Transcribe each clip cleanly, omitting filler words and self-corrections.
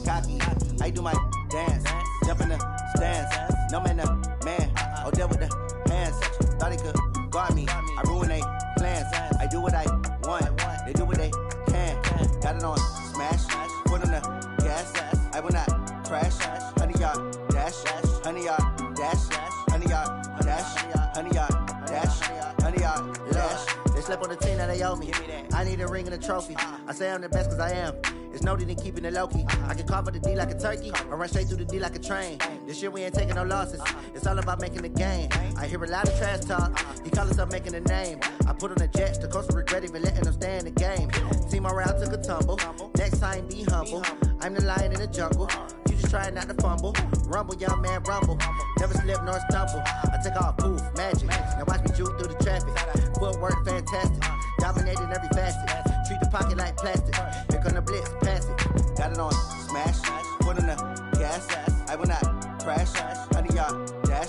cocky. I do my dance, jump in the stands. No man, the man. Oh, there with the hands. Thought he could guard me. I ruin they plans. I do what I want. They do what they can. Got it on smash. Put on the gas. I will not crash. 100-yard dash. 100-yard dash. 100-yard dash. 100-yard dash. 100-yard dash. They slept on the team that they owe me. I need a ring and a trophy. I say I'm the best cause I am. It's noted in keeping it low-key. I can carve up the D like a turkey or run straight through the D like a train. This year we ain't taking no losses. It's all about making the game. I hear a lot of trash talk. He call us up making a name. I put on the jets. The coach will regret even letting them stay in the game. Team around took a tumble. Next time be humble. I'm the lion in the jungle. You just trying not to fumble. Rumble, young man, rumble. Never slip nor stumble. I take off, poof, magic. Now watch me juke through the traffic. Footwork fantastic. Dominating every facet. Treat the pocket like plastic. Here come the blitz, pass it. Got it on smash. Put on the gas. I will not crash. 100-yard dash.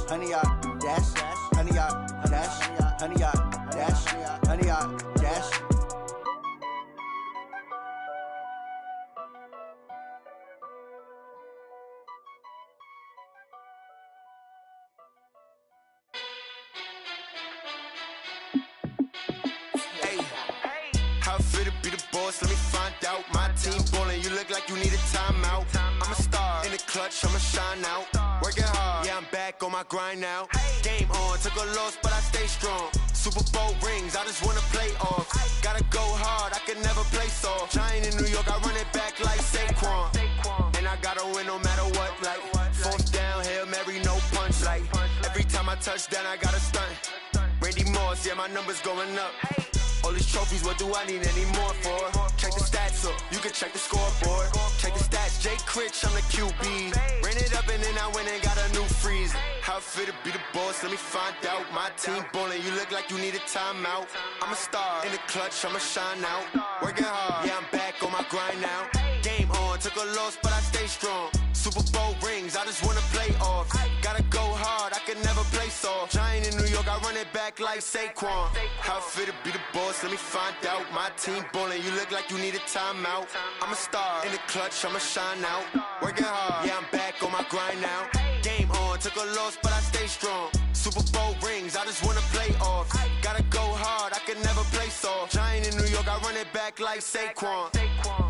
100-yard dash. 100-yard dash. 100-yard dash. 100-yard dash. Let me find out. My team ballin', you look like you need a timeout. I'm a star in the clutch, I'ma shine out. Working hard, yeah, I'm back on my grind now. Game on, took a loss, but I stay strong. Super Bowl rings, I just wanna play off. Gotta go hard, I can never play soft. Giant in New York, I run it back like Saquon. And I gotta win no matter what, like fourth down, Hail Mary, no punch. Like every time I touch down, I gotta stunt. Randy Moss, yeah, my numbers going up. All these trophies, what do I need any more for? Check the stats up, you can check the scoreboard. Check the stats, Jay Critch, I'm the QB. Ran it up and then I went and got a new freeze. How it feel to be the boss, let me find out. My team ballin', you look like you need a timeout. I'm a star in the clutch, I'ma shine out. Working hard, yeah, I'm back on my grind now. Game on, took a loss, but I stay strong. Super Bowl rings, I just wanna play off. Gotta go hard, I can never play soft. Giant in New York, I run it back like Saquon. How it feel to be the boss, let me find out. My team ballin', you look like you need a timeout. I'm a star in the clutch, I'ma shine out. Working hard, yeah, I'm back on my grind now. Game on, took a loss, but I stay strong. Super Bowl rings, I just wanna play off. Gotta go hard, I can never play soft. Giant in New York, I run it back like Saquon.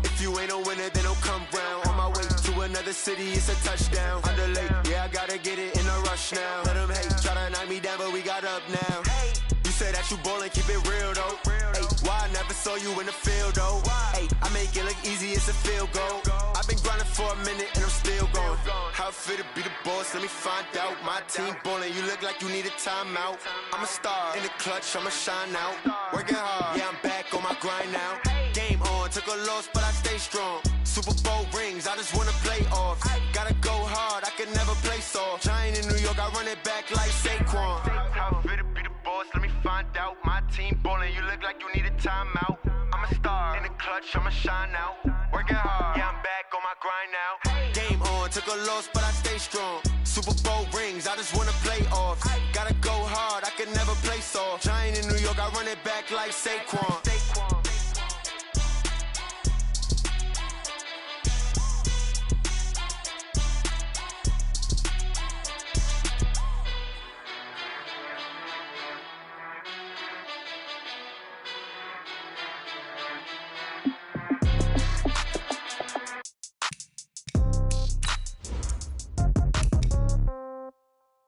If you ain't a winner, then don't come round. On my way to another city, it's a touchdown. Underlay, yeah, I gotta get it in a rush now. Let them hate, try to knock me down, but we got up now. You say that you ballin', keep it real though. Hey, why I never saw you in the field though? Hey, I make it look easy, it's a field goal. I've been grinding for a minute and I'm still going. How it feel to be the boss, let me find out. My team ballin', you look like you need a timeout. I'm a star in the clutch, I'ma shine out. Working hard, yeah, I'm back on my grind now. Game on, took a loss, but I stay strong. Super Bowl rings, I just wanna play off. Gotta go hard, I can never play soft. Giant in New York, I run it back like Saquon. How it feel to be the boss, let me find out. My team ballin', you look like you need a timeout. I'm a star in the clutch, I'ma shine out. Working hard, yeah, I'm back on my grind now. Game on, took a loss, but I stay strong. Super Bowl rings, I just wanna play off. Gotta go hard, I can never play soft. Giant in New York, I run it back like Saquon.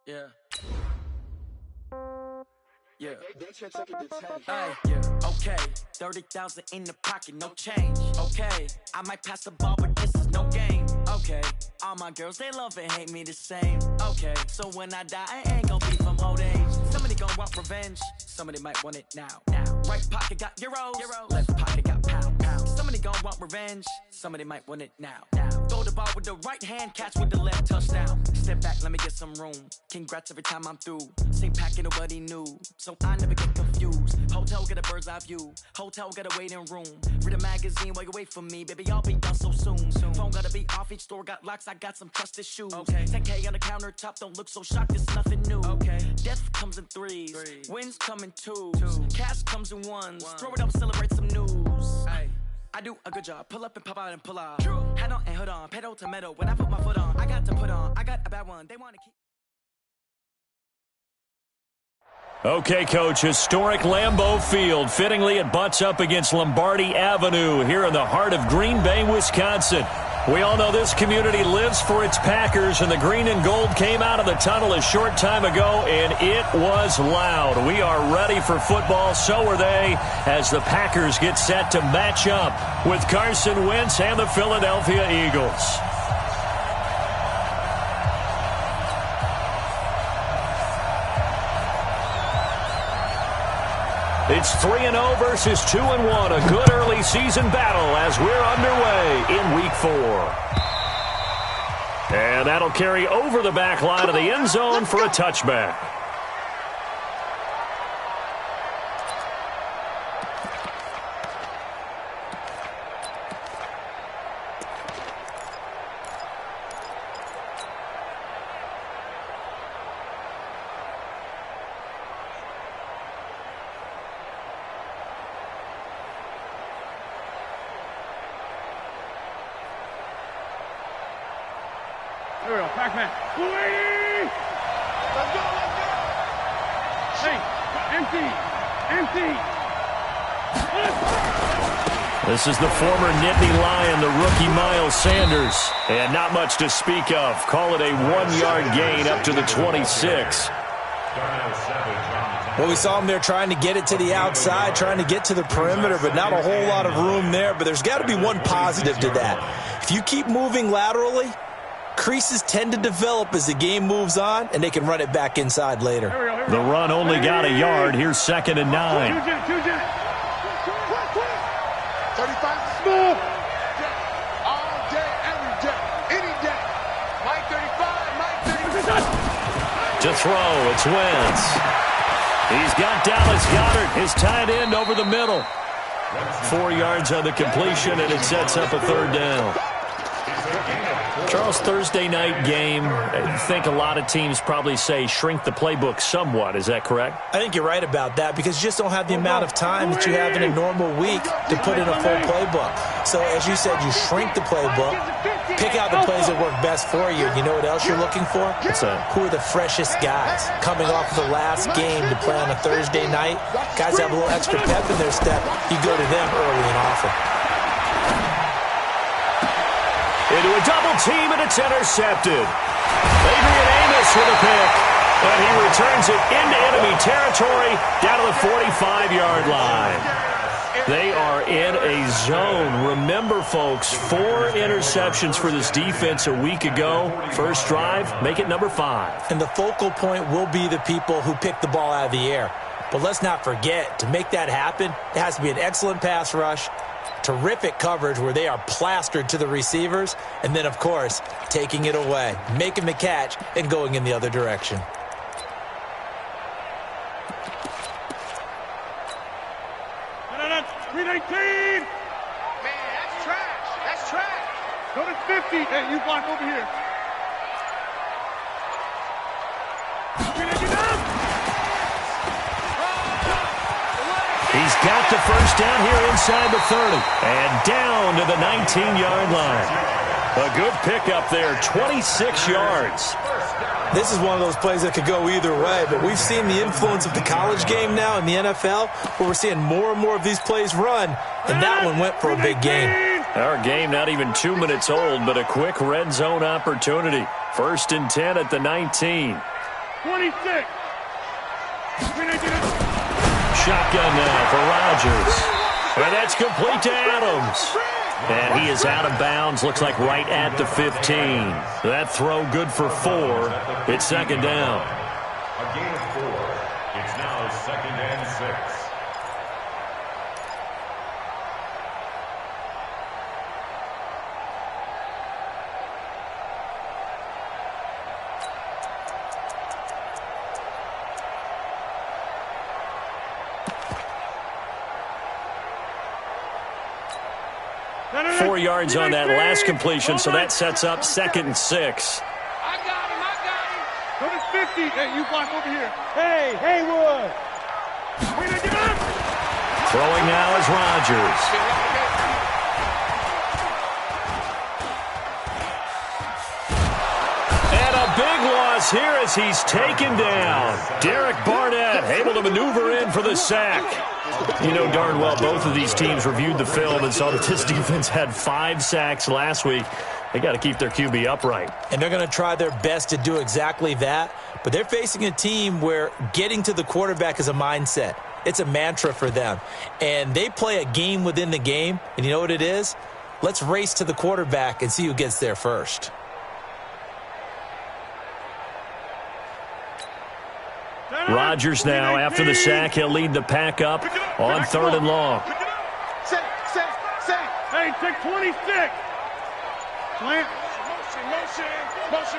Yeah. Yeah. Hey, yeah. Okay. 30,000 in the pocket, no change. Okay. I might pass the ball, but this is no game. Okay. All my girls, they love and hate me the same. Okay. So when I die, I ain't gon' be from old age. Somebody gon' want revenge. Somebody might want it now. Right pocket got euros. Left pocket got pound. Somebody gon' want revenge. Somebody might want it now. Throw the ball with the right hand, catch with the left, touchdown. Step back, let me get some room. Congrats every time I'm through. Same packet, nobody knew, so I never get confused. Hotel get a bird's eye view. Hotel got a waiting room. Read a magazine while you wait for me, baby. I'll be done so soon. Phone gotta be off. Each store got locks. I got some trusted shoes. 10K on the countertop. Don't look so shocked. It's nothing new. Death comes in threes. Wins come in twos. Cash comes in ones. Throw it up, celebrate some news. I do a good job. Pull up and pop out and pull out. Head on and hood on, pedal to metal. When I put my foot on, I got to put on. I got a bad one. They want to keep. Okay, Coach, historic Lambeau Field. Fittingly, it butts up against Lombardi Avenue here in the heart of Green Bay, Wisconsin. We all know this community lives for its Packers, and the green and gold came out of the tunnel a short time ago, and it was loud. We are ready for football, so are they, as the Packers get set to match up with Carson Wentz and the Philadelphia Eagles. It's 3-0 versus 2-1, a good early season battle as we're underway in Week 4. And that'll carry over the back line of the end zone for a touchback. There we go, Pac-Man. Let's go, let's go. Hey, empty. This is the former Nittany Lion, the rookie Miles Sanders. And not much to speak of. Call it a 1-yard gain up to the 26. Well, we saw him there trying to get it to the outside, trying to get to the perimeter, but not a whole lot of room there. But there's got to be one positive to that. If you keep moving laterally, creases tend to develop as the game moves on, and they can run it back inside later. The run only got a yard. Here's 2nd and 9. 35 smooth. All day, every day, any day. Mike 35, Mike 35. To throw, it's Wentz. He's got Dallas Goedert, his tight end, over the middle. 4 yards on the completion, and it sets up a 3rd down. Charles, Thursday night game, I think a lot of teams probably say shrink the playbook somewhat. Is that correct? I think you're right about that because you just don't have the amount of time that you have in a normal week to put in a full playbook. So, as you said, you shrink the playbook, pick out the plays that work best for you. You know what else you're looking for? What's that? Who are the freshest guys coming off the last game to play on a Thursday night? Guys that have a little extra pep in their step, you go to them early and often. Into a double team, and it's intercepted. Adrian Amos with a pick, and he returns it into enemy territory down to the 45-yard line. They are in a zone. Remember, folks, 4 interceptions for this defense a week ago. First drive, make it number 5. And the focal point will be the people who pick the ball out of the air. But let's not forget, to make that happen, it has to be an excellent pass rush, terrific coverage where they are plastered to the receivers, and then, of course, taking it away, making the catch, and going in the other direction. No, 319! Man, that's trash. That's trash. Go to 50. Hey, you block over here. 319! He's got the first down here inside the 30. And down to the 19-yard line. A good pickup there, 26 yards. This is one of those plays that could go either way, but we've seen the influence of the college game now in the NFL, where we're seeing more and more of these plays run, and that one went for a big gain. Our game not even 2 minutes old, but a quick red zone opportunity. 1st and 10 at the 19. 26. Shotgun now for Rodgers. And that's complete to Adams. And he is out of bounds, looks like right at the 15. That throw good for 4. It's 2nd down. A gain of 4. It's now 2nd and 6. Four yards on that last completion, so that sets up 2nd and 6. I got him. Go to 50. Hey, you block over here. Hey, Haywood. Throwing now is Rodgers. across here as he's taken down. Derek Barnett able to maneuver in for the sack. You know darn well both of these teams reviewed the film and saw that this defense had 5 sacks last week. They got to keep their QB upright. And they're going to try their best to do exactly that. But they're facing a team where getting to the quarterback is a mindset. It's a mantra for them. And they play a game within the game. And you know what it is? Let's race to the quarterback and see who gets there first. Rodgers now, after the sack, he'll lead the pack up on 3rd and long. Hey, take 26. Slant.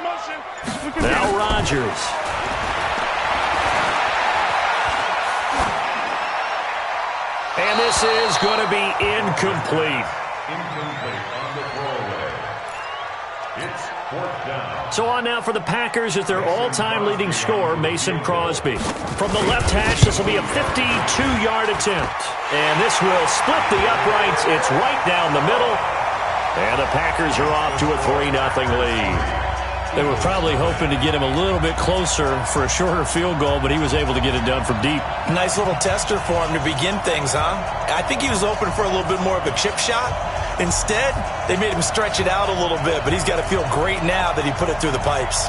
Motion. Now Rodgers. And this is going to be incomplete. Incomplete on the throwaway. It's 4th down. So on now for the Packers at their all-time leading scorer, Mason Crosby. From the left hash, this will be a 52-yard attempt. And this will split the uprights. It's right down the middle. And the Packers are off to a 3-0 lead. They were probably hoping to get him a little bit closer for a shorter field goal, but he was able to get it done from deep. Nice little tester for him to begin things, huh? I think he was open for a little bit more of a chip shot. Instead, they made him stretch it out a little bit, but he's got to feel great now that he put it through the pipes.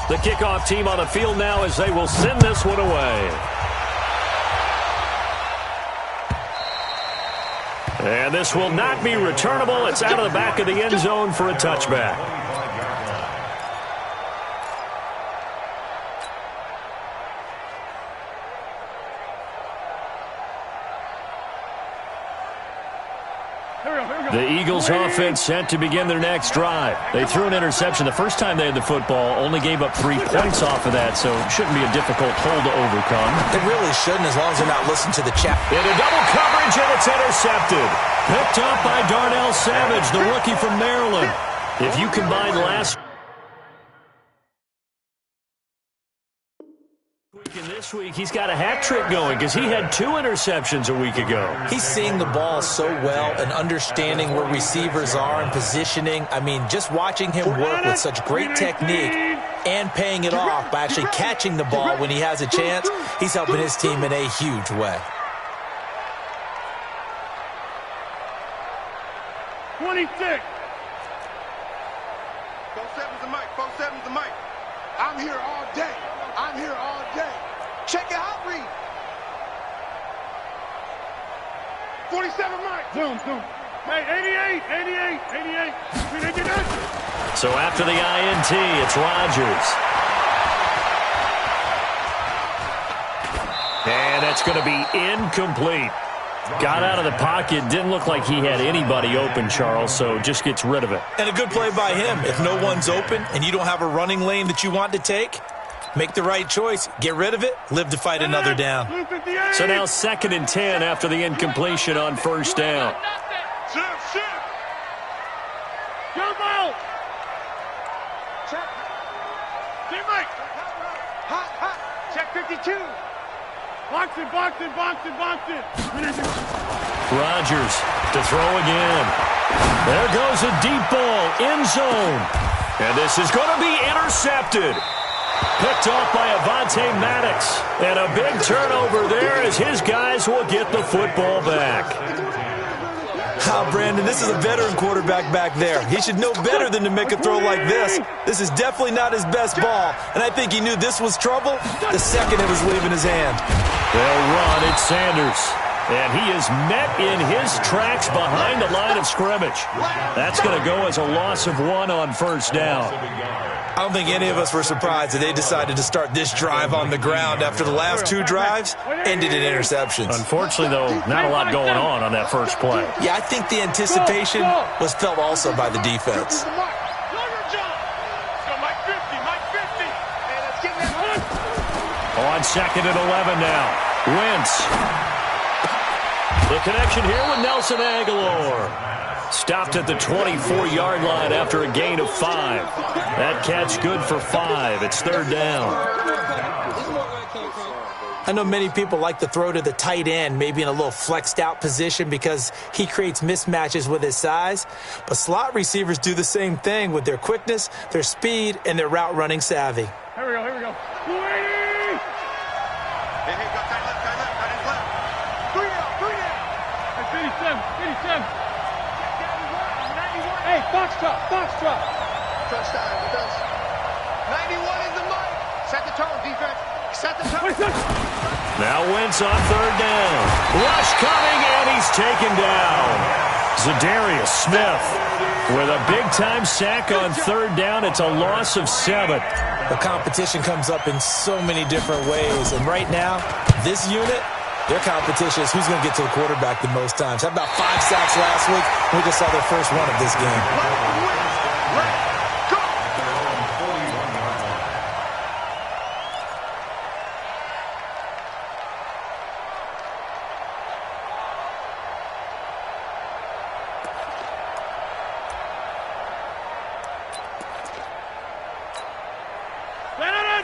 The kickoff team on the field now as they will send this one away. And this will not be returnable. It's out of the back of the end zone for a touchback. The Eagles offense set to begin their next drive. They threw an interception the first time they had the football, only gave up 3 points off of that, so it shouldn't be a difficult hole to overcome. It really shouldn't, as long as they're not listening to the chat. Into double coverage, and it's intercepted. Picked up by Darnell Savage, the rookie from Maryland. If you combine last week and this week, he's got a hat trick going because he had 2 interceptions a week ago. He's seeing the ball so well and understanding where receivers are and positioning. I mean, just watching him work with such great technique and paying it off by actually catching the ball when he has a chance, he's helping his team in a huge way. 26. 4-7's the mic. 4-7's the mic. I'm here all day. I'm here all day. Check it out, read. 47 mic. Zoom. Hey, 88. So after the INT, it's Rodgers. And that's going to be incomplete. Got out of the pocket. Didn't look like he had anybody open, Charles, so just gets rid of it. And a good play by him. If no one's open and you don't have a running lane that you want to take, make the right choice. Get rid of it. Live to fight another down. So now 2nd and 10 after the incompletion on 1st down. Shift. Jump out. Check. Team Mike. Hot. Check 52. Box it. Rodgers to throw again. There goes a deep ball, end zone. And this is going to be intercepted. Picked off by Avonte Maddox. And a big turnover there as his guys will get the football back. Brandon, this is a veteran quarterback back there. He should know better than to make a throw like this. This is definitely not his best ball, and I think he knew this was trouble the second it was leaving his hand. They'll run. It's Sanders. And he is met in his tracks behind the line of scrimmage. That's going to go as a loss of 1 on 1st down. I don't think any of us were surprised that they decided to start this drive on the ground after the last 2 drives ended in interceptions. Unfortunately, though, not a lot going on that first play. Yeah, I think the anticipation was felt also by the defense. On 2nd and 11 now. Wentz. The connection here with Nelson Aguilar. Stopped at the 24-yard line after a gain of 5. That catch good for 5. It's 3rd down. I know many people like to throw to the tight end, maybe in a little flexed out position because he creates mismatches with his size. But slot receivers do the same thing with their quickness, their speed, and their route running savvy. Here we go, here we go. Hey, got tight left, got his left. 3 out. Hey, 87. Hey, box drop. Touchdown, it does. 91 is the mark. Set the tone, defense. Set the tone. Now Wentz on third down. Rush coming, and he's taken down. Zadarius Smith with a big-time sack on third down. It's a loss of 7. The competition comes up in so many different ways. And right now, this unit, their competition is who's going to get to the quarterback the most times. Had about 5 sacks last week. We just saw their first one of this game.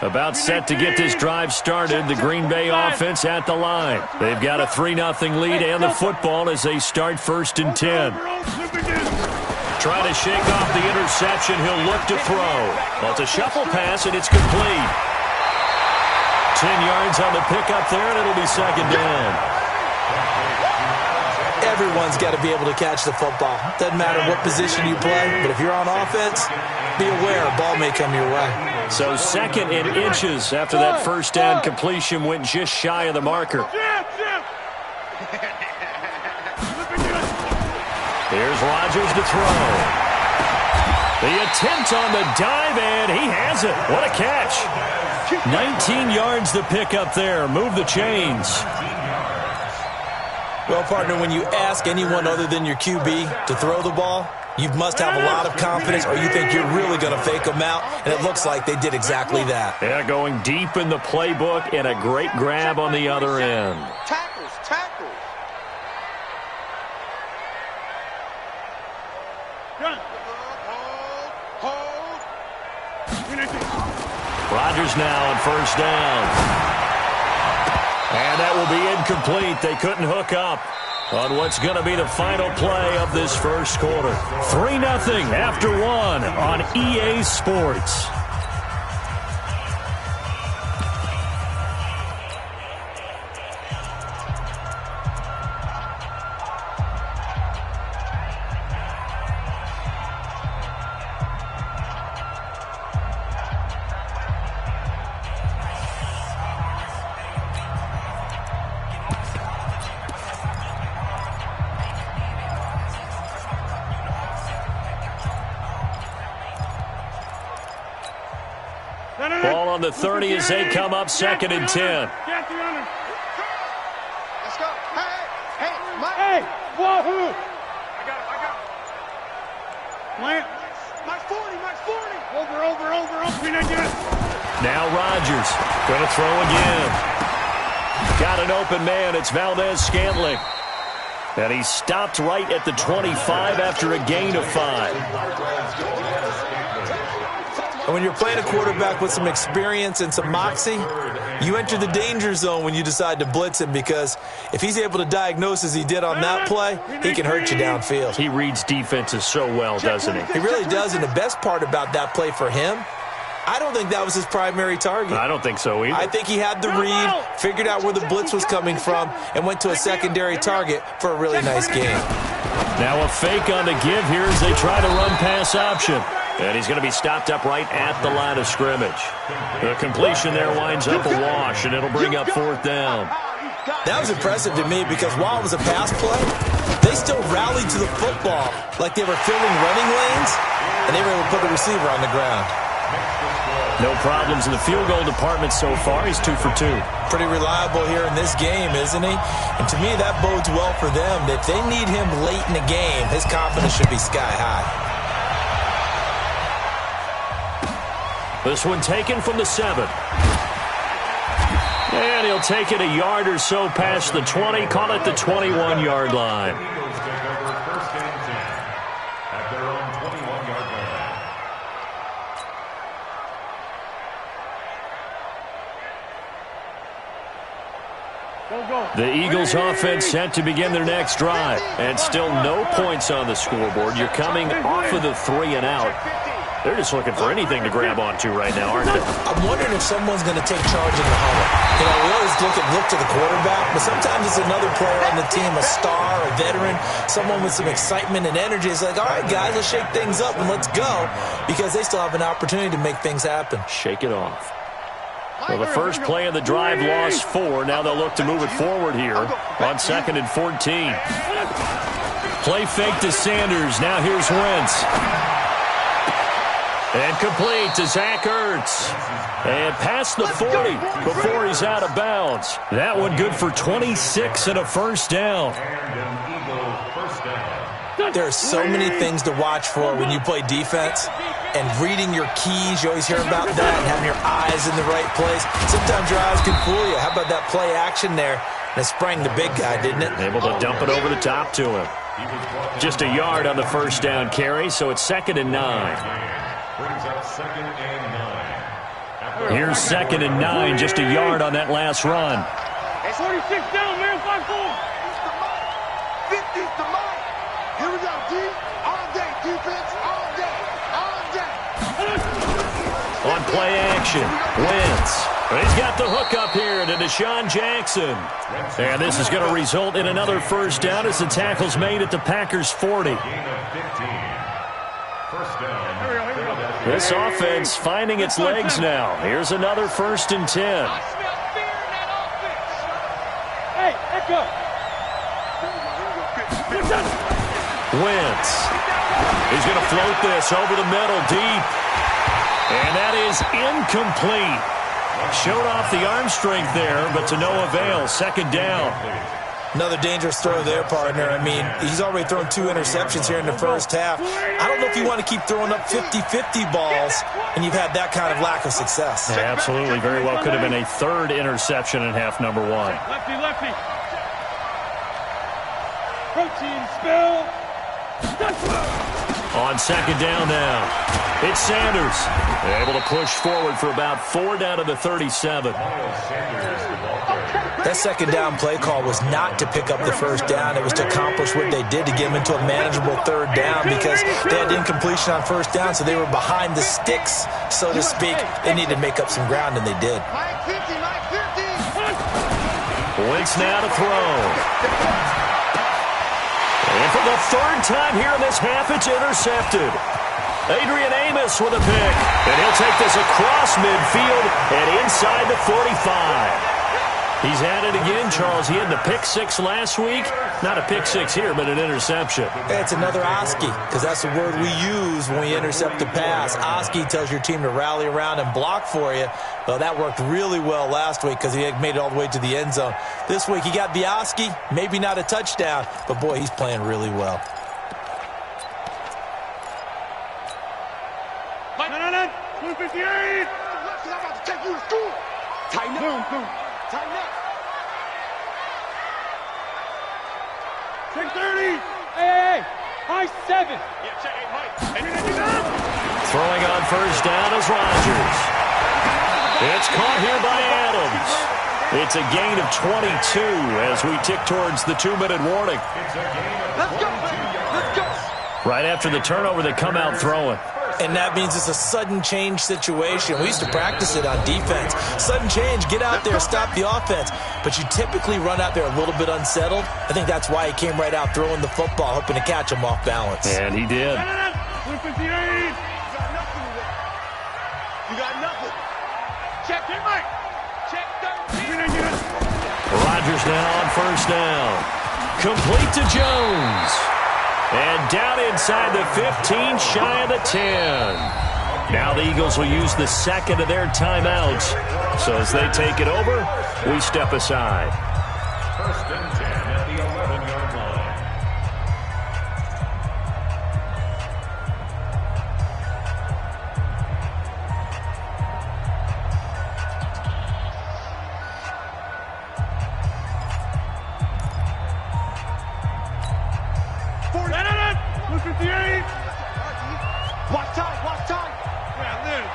About set to get this drive started. The Green Bay offense at the line. They've got a 3-0 lead and the football as they start 1st and 10. Trying to shake off the interception. He'll look to throw. Well, it's a shuffle pass, and it's complete. 10 yards on the pickup there, and it'll be 2nd down. Everyone's got to be able to catch the football. Doesn't matter what position you play, but if you're on offense, be aware a ball may come your way. So 2nd and inches after that first down completion went just shy of the marker. Here's Rodgers to throw. The attempt on the dive, and he has it. What a catch. 19 yards to pick up there. Move the chains. Well, partner, when you ask anyone other than your QB to throw the ball, you must have a lot of confidence, or you think you're really going to fake them out, and it looks like they did exactly that. Yeah, going deep in the playbook, and a great grab on the other end. Tackles. Hold. Rodgers now on 1st down. And that will be incomplete. They couldn't hook up on what's going to be the final play of this first quarter. 3-0 after 1 on EA Sports. Ball on the 30 as they come up 2nd and 10. Let's go. Hey, Mike. Hey, wahoo! I got him. Plant. Mike 40. Over. Now Rodgers going to throw again. Got an open man. It's Valdez-Scantling. And he stopped right at the 25 after a gain of 5. And when you're playing a quarterback with some experience and some moxie, you enter the danger zone when you decide to blitz him, because if he's able to diagnose as he did on that play, he can hurt you downfield. He reads defenses so well, doesn't he? He really does, and the best part about that play for him, I don't think that was his primary target. I don't think so either. I think he had the read, figured out where the blitz was coming from, and went to a secondary target for a really nice game. Now a fake on the give here as they try to run pass option. And he's going to be stopped up right at the line of scrimmage. The completion there winds up a wash, and it'll bring up 4th down. That was impressive to me, because while it was a pass play, they still rallied to the football like they were filling running lanes, and they were able to put the receiver on the ground. No problems in the field goal department so far. He's 2 for 2. Pretty reliable here in this game, isn't he? And to me, that bodes well for them. If they need him late in the game, his confidence should be sky high. This one taken from the 7. And he'll take it a yard or so past the 20. Call it the 21-yard line. At their own 21-yard line. The Eagles offense set to begin their next drive. And still no points on the scoreboard. You're coming off of the 3 and out. They're just looking for anything to grab onto right now, aren't they? I'm wondering if someone's going to take charge in the huddle. You know, we always look to the quarterback, but sometimes it's another player on the team, a star, a veteran, someone with some excitement and energy. It's like, all right, guys, let's shake things up and let's go, because they still have an opportunity to make things happen. Shake it off. Well, the first play of the drive lost 4. Now they'll look to move it forward here on 2nd and 14. Play fake to Sanders. Now here's Wentz. And complete to Zach Ertz. And past the 40 before he's out of bounds. That one good for 26 and a first down. There are so many things to watch for when you play defense. And reading your keys, you always hear about that, and having your eyes in the right place. Sometimes your eyes can fool you. How about that play action there? And it sprang the big guy, didn't it? Able to dump it over the top to him. Just a yard on the first down carry, so it's 2nd and 9. Brings up 2nd and 9. Here's 2nd and 9, just a yard on that last run. 46 down, man, 5-4. 50's the mark. Here we go, D. All day, defense, all day, all day. On play action, Wentz. He's got the hook up here to Deshaun Jackson. And this is going to result in another first down as the tackle's made at the Packers' 40. First down. This offense finding its legs now. Here's another 1st and 10. Hey, echo. Wentz. He's going to float this over the middle deep. And that is incomplete. Showed off the arm strength there, but to no avail. 2nd down. Another dangerous throw there, partner. I mean, he's already thrown 2 interceptions here in the first half. I don't know if you want to keep throwing up 50-50 balls, and you've had that kind of lack of success. Yeah, absolutely. Very well could have been a 3rd interception in half number 1. Lefty, lefty. Protein spill. On 2nd down now, it's Sanders. Able to push forward for about 4 down to the 37. That 2nd down play call was not to pick up the first down. It was to accomplish what they did to get them into a manageable 3rd down, because they had incompletion on 1st down, so they were behind the sticks, so to speak. They needed to make up some ground, and they did. Wentz now to throw. And for the 3rd time here in this half, it's intercepted. Adrian Amos with a pick. And he'll take this across midfield and inside the 45. He's at it again, Charles. He had the pick 6 last week. Not a pick 6 here, but an interception. It's another Oski, because that's the word we use when we intercept the pass. Oski tells your team to rally around and block for you. Well, that worked really well last week because he made it all the way to the end zone. This week he got the Oski, maybe not a touchdown, but boy, he's playing really well. No, 258. I'm about to take you to school. Tighten up. Tighten up. Check 30. Hey. High 7. Yeah, check 8, Mike. Throwing on first down is Rodgers. It's caught here by Adams. It's a gain of 22 as we tick towards the 2-minute warning. Let's go. Let's go. Right after the turnover, they come out throwing. And that means it's a sudden change situation. We used to practice it on defense. Sudden change, get out there, stop the offense. But you typically run out there a little bit unsettled. I think that's why he came right out throwing the football, hoping to catch him off balance. And he did. 258. You got nothing. Check him, Mike. Check 13. Rodgers now on first down. Complete to Jones. And down inside the 15, shy of the 10. Now the Eagles will use the 2nd of their timeouts. So as they take it over, we step aside. 1st and 10 at the 11-yard line. Watch time, watch time. Yeah, live.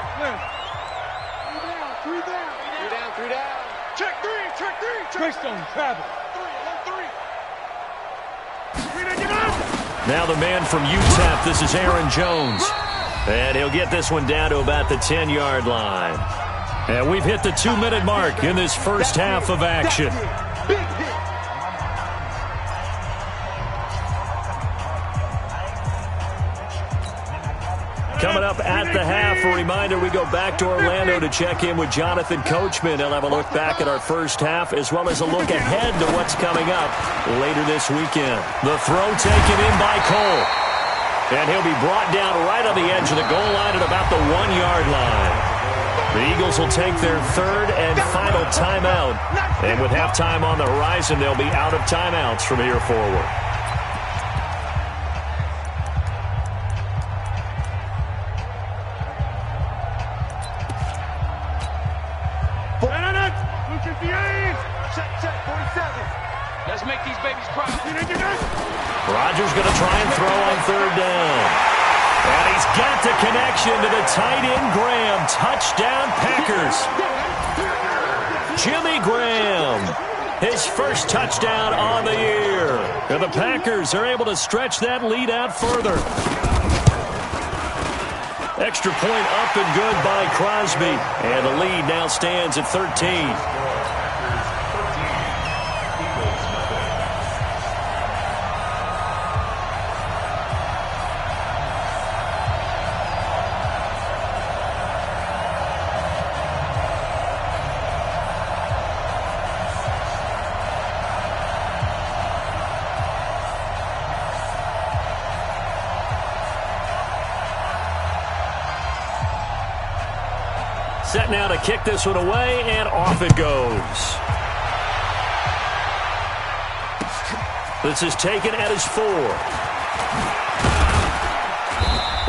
3 down. Check 3. Greystone, travel. Now the man from UTEP, this is Aaron Jones. And he'll get this one down to about the 10-yard line. And we've hit the 2-minute mark in this first half of action. Coming up at the half, a reminder, we go back to Orlando to check in with Jonathan Coachman. He'll have a look back at our first half as well as a look ahead to what's coming up later this weekend. The throw taken in by Cole. And he'll be brought down right on the edge of the goal line at about the 1-yard line. The Eagles will take their third and final timeout. And with halftime on the horizon, they'll be out of timeouts from here forward. Let's make these babies proud. Rodgers going to try and throw on third down. And he's got the connection to the tight end, Graham. Touchdown, Packers. Jimmy Graham, his first touchdown on the year. And the Packers are able to stretch that lead out further. Extra point up and good by Crosby. And the lead now stands at 13. Set now to kick this one away, and off it goes. This is taken at his 4.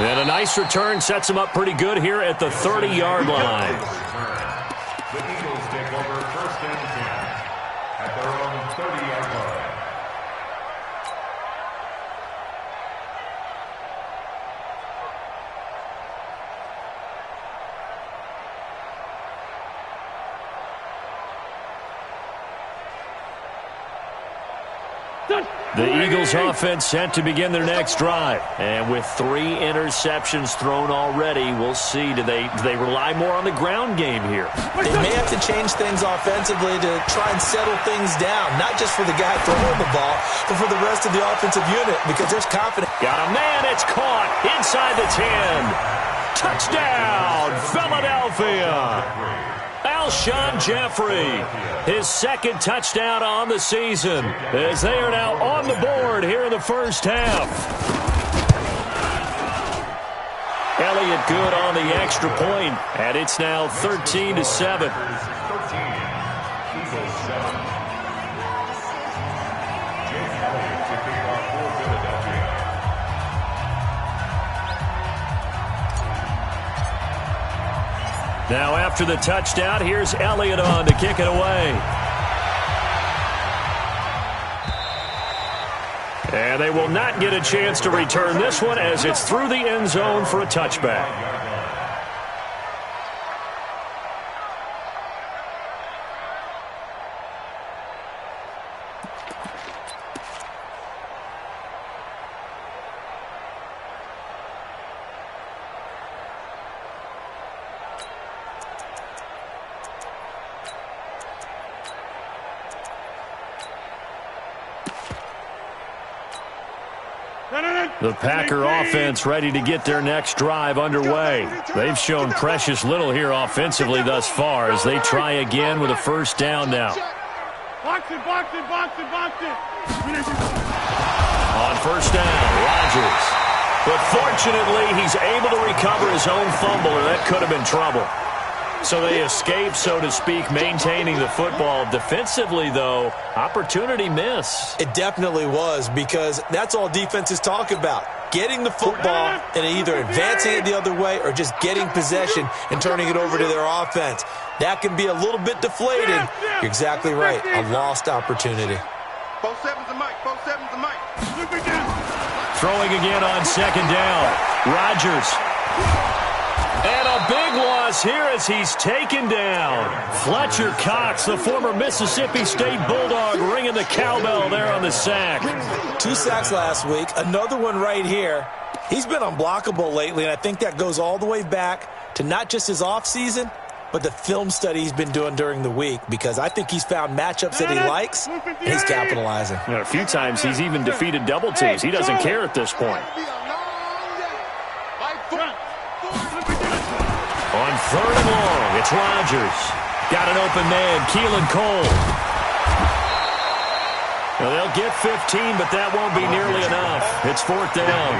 And a nice return sets him up pretty good here at the 30-yard line. The Eagles take over first and 10 at their own 30-yard line. The Eagles offense set to begin their next drive. And with 3 interceptions thrown already, we'll see. Do they rely more on the ground game here? They may have to change things offensively to try and settle things down, not just for the guy throwing the ball, but for the rest of the offensive unit, because there's confidence. Got a man, it's caught inside the 10. Touchdown, Philadelphia. Alshon Jeffrey, his second touchdown on the season, as they are now on the board here in the first half. Elliott good on the extra point, and it's now 13-7. Now after the touchdown, here's Elliott on to kick it away. And they will not get a chance to return this one as it's through the end zone for a touchback. The Packer offense ready to get their next drive underway. They've shown precious little here offensively thus far as they try again with a first down now. Box it. On first down, Rodgers. But fortunately, he's able to recover his own fumble, or that could have been trouble. So they escape, so to speak, maintaining the football. Defensively, though, opportunity miss. It definitely was, because that's all defenses talk about. Getting the football and either advancing it the other way or just getting possession and turning it over to their offense. That can be a little bit deflated. You're exactly right. A lost opportunity. 4-7's the mic. 4-7's the mic. Throwing again on second down. Rodgers. And a a big loss here as he's taken down. Fletcher Cox, the former Mississippi State Bulldog, ringing the cowbell there on the sack. 2 sacks last week, another one right here. He's been unblockable lately, and I think that goes all the way back to not just his offseason, but the film study he's been doing during the week, because I think he's found matchups that he likes, and he's capitalizing. You know, a few times he's even defeated double teams. He doesn't care at this point. On 3rd and long, it's Rodgers. Got an open man, Keelan Cole. Well, they'll get 15, but that won't be nearly enough. It's 4th down.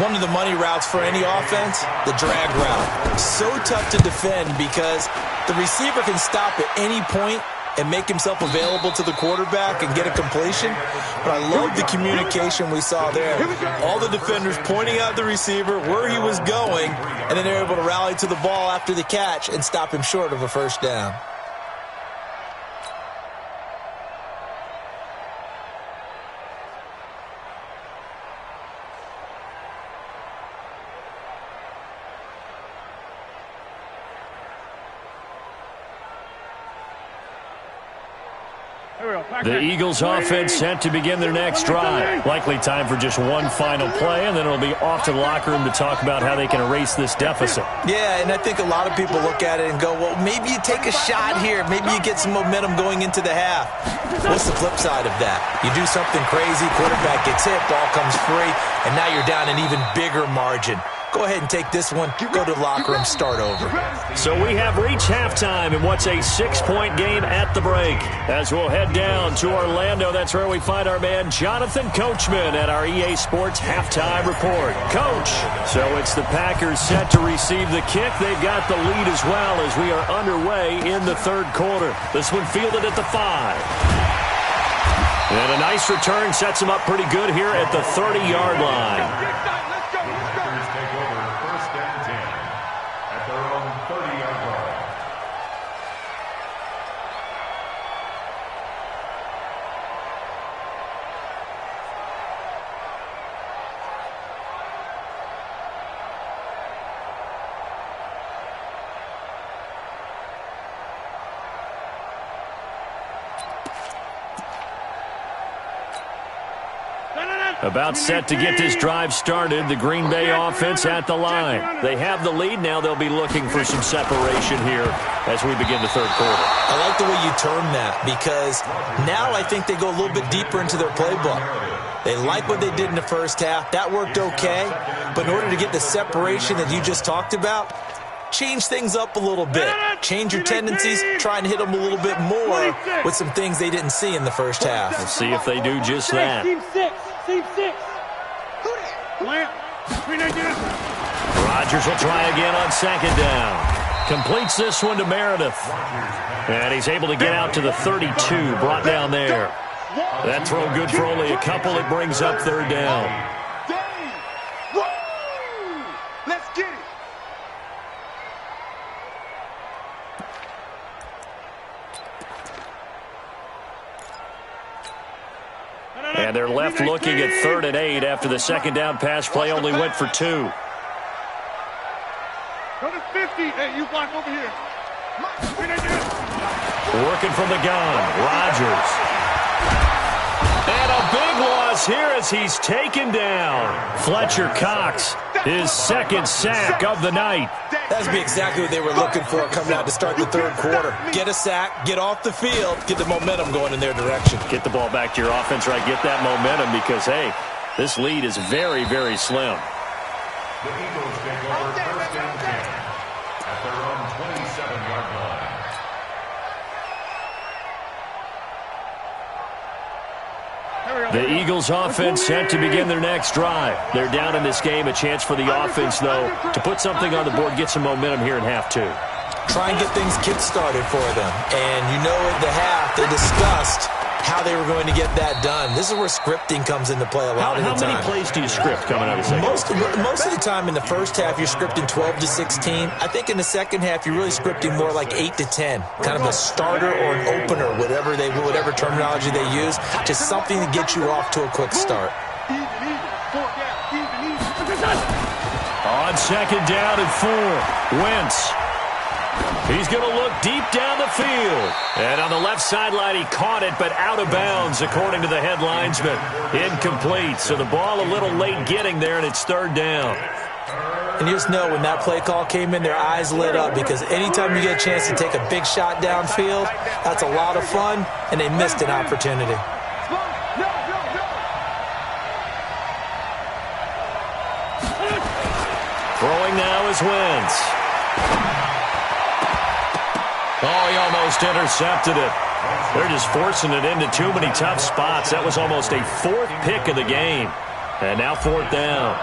One of the money routes for any offense, the drag route. So tough to defend because the receiver can stop at any point and make himself available to the quarterback and get a completion. But I love the communication we saw there. All the defenders pointing out the receiver, where he was going, and then they're able to rally to the ball after the catch and stop him short of a 1st down. The Eagles offense set to begin their next drive. Likely time for just one final play, and then it'll be off to the locker room to talk about how they can erase this deficit. Yeah, and I think a lot of people look at it and go, well, maybe you take a shot here. Maybe you get some momentum going into the half. What's the flip side of that? You do something crazy, quarterback gets hit, ball comes free, and now you're down an even bigger margin. Go ahead and take this one, go to the locker room, start over. So we have reached halftime in what's a 6-point game at the break. As we'll head down to Orlando, that's where we find our man Jonathan Coachman at our EA Sports Halftime Report. Coach, so it's the Packers set to receive the kick. They've got the lead as well as we are underway in the 3rd quarter. This one fielded at the 5. And a nice return sets him up pretty good here at the 30-yard line. About set to get this drive started, the Green Bay offense at the line. They have the lead. Now they'll be looking for some separation here as we begin the 3rd quarter. I like the way you term that, because now I think they go a little bit deeper into their playbook. They like what they did in the 1st half. That worked okay. But in order to get the separation that you just talked about, change things up a little bit. Change your tendencies, try and hit them a little bit more with some things they didn't see in the 1st half. We'll see if they do just that. Team 6. Rodgers will try again on 2nd down. Completes this one to Meredith. And he's able to get out to the 32, brought down there. That throw good for only a couple. It brings up 3rd down. Let's get it. And they're left looking at 3rd and 8 after the 2nd down pass play only went for 2. Go to 50. Hey, you block over here. Working from the gun, Rodgers. And a big loss here as he's taken down. Fletcher Cox, his 2nd sack of the night. That's be exactly what they were looking for coming out to start the 3rd quarter. Get a sack, get off the field, get the momentum going in their direction. Get the ball back to your offense, right? Get that momentum because, hey, this lead is very, very slim. The Eagles take over 1st and 10 at their own 27-yard line. The Eagles offense set to begin their next drive. They're down in this game. A chance for the offense, though, to put something on the board, get some momentum here in half 2. Try and get things kick-started for them. And you know at the half, they discussed how they were going to get that done. This is where scripting comes into play a lot of the time. How many plays do you script coming out of the second? Most of the time in the 1st half, you're scripting 12 to 16. I think in the 2nd half, you're really scripting more like 8 to 10. Kind of a starter or an opener, whatever terminology they use. Just something to get you off to a quick start. On on second down and 4. Wentz. He's going to look deep down the field. And on the left sideline, he caught it, but out of bounds, according to the head linesman. Incomplete. So the ball a little late getting there, and it's third down. And you just know when that play call came in, their eyes lit up, because anytime you get a chance to take a big shot downfield, that's a lot of fun, and they missed an opportunity. Throwing now is Wentz. Oh, he almost intercepted it. They're just forcing it into too many tough spots. That was almost a 4th pick of the game. And now 4th down.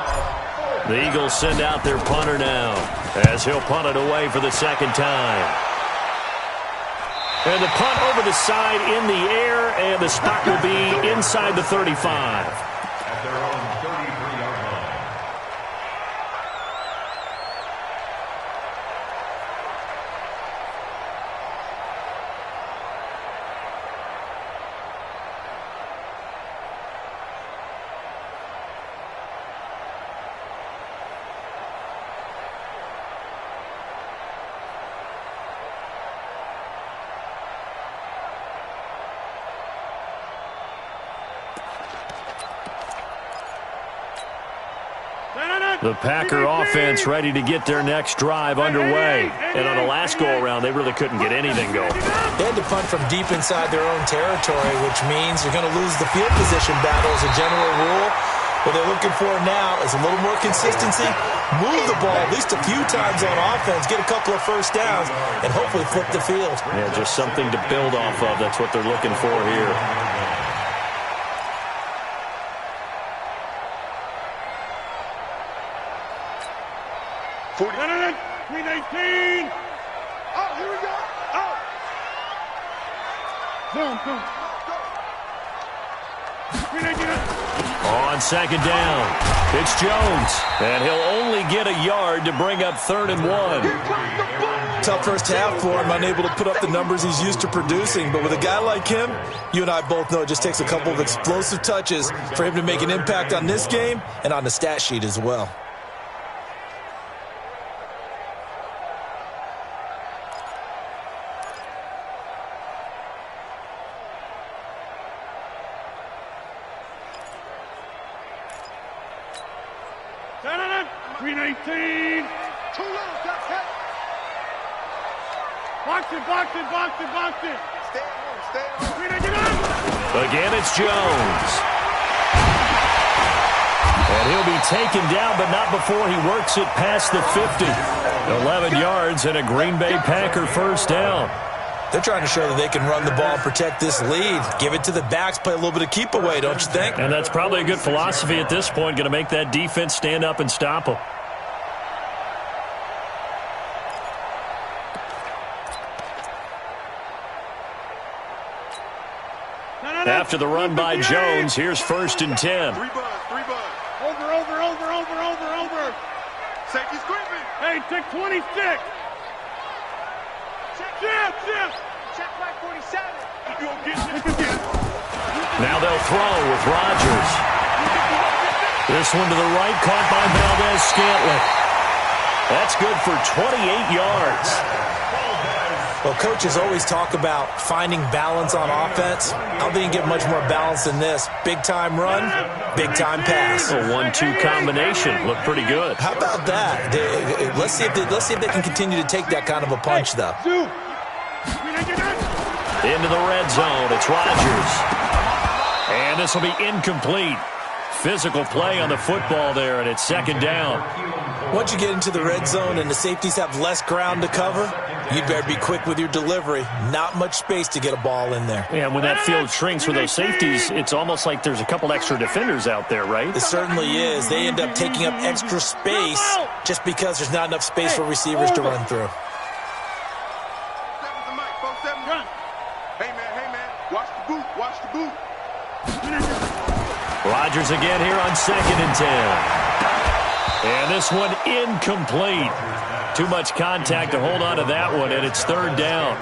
The Eagles send out their punter now, as he'll punt it away for the second time. And the punt over the side in the air, and the spot will be inside the 35. At their own 33-yard line. The Packer offense ready to get their next drive underway. And on the last go-around, they really couldn't get anything going. They had to punt from deep inside their own territory, which means you're going to lose the field position battle as a general rule. What they're looking for now is a little more consistency, move the ball at least a few times on offense, get a couple of first downs, and hopefully flip the field. Yeah, just something to build off of. That's what they're looking for here. Green 18. Oh, here we go. Oh. Boom. Green 18. On second down, it's Jones. And he'll only get a yard to bring up 3rd and 1. Tough first half for him, unable to put up the numbers he's used to producing. But with a guy like him, you and I both know it just takes a couple of explosive touches for him to make an impact on this game and on the stat sheet as well. Green 18. Too low, that's it. Box it. Stay on. Green 18. Again, it's Jones. And he'll be taken down, but not before he works it past the 50. 11 yards and a Green Bay Packer first down. They're trying to show that they can run the ball and protect this lead. Give it to the backs, play a little bit of keep away, don't you think? And that's probably a good philosophy at this point, going to make that defense stand up and stop them. After the run by Jones, here's 1st and 10. 3 buns. Over. Safety's creeping. Hey, take 26. Chip. Check flag 47. Now they'll throw with Rodgers. This one to the right, caught by Valdez-Scantling. That's good for 28 yards. Well, coaches always talk about finding balance on offense. I don't think you can get much more balance than this. Big-time run, big-time pass. A 1-2 combination. Looked pretty good. How about that? Let's see if they can continue to take that kind of a punch, though. Into the red zone. It's Rodgers. And this will be incomplete. Physical play on the football there, and it's second down. Once you get into the red zone and the safeties have less ground to cover, you better be quick with your delivery. Not much space to get a ball in there. Yeah, when that field shrinks with those safeties, it's almost like there's a couple extra defenders out there, right? It certainly is. They end up taking up extra space just because there's not enough space for receivers to run through. 7's the mic, 4-7 run. Hey, man. Watch the boot. Rodgers again here on 2nd and 10. And this one incomplete. Too much contact to hold on to that one, and it's 3rd down.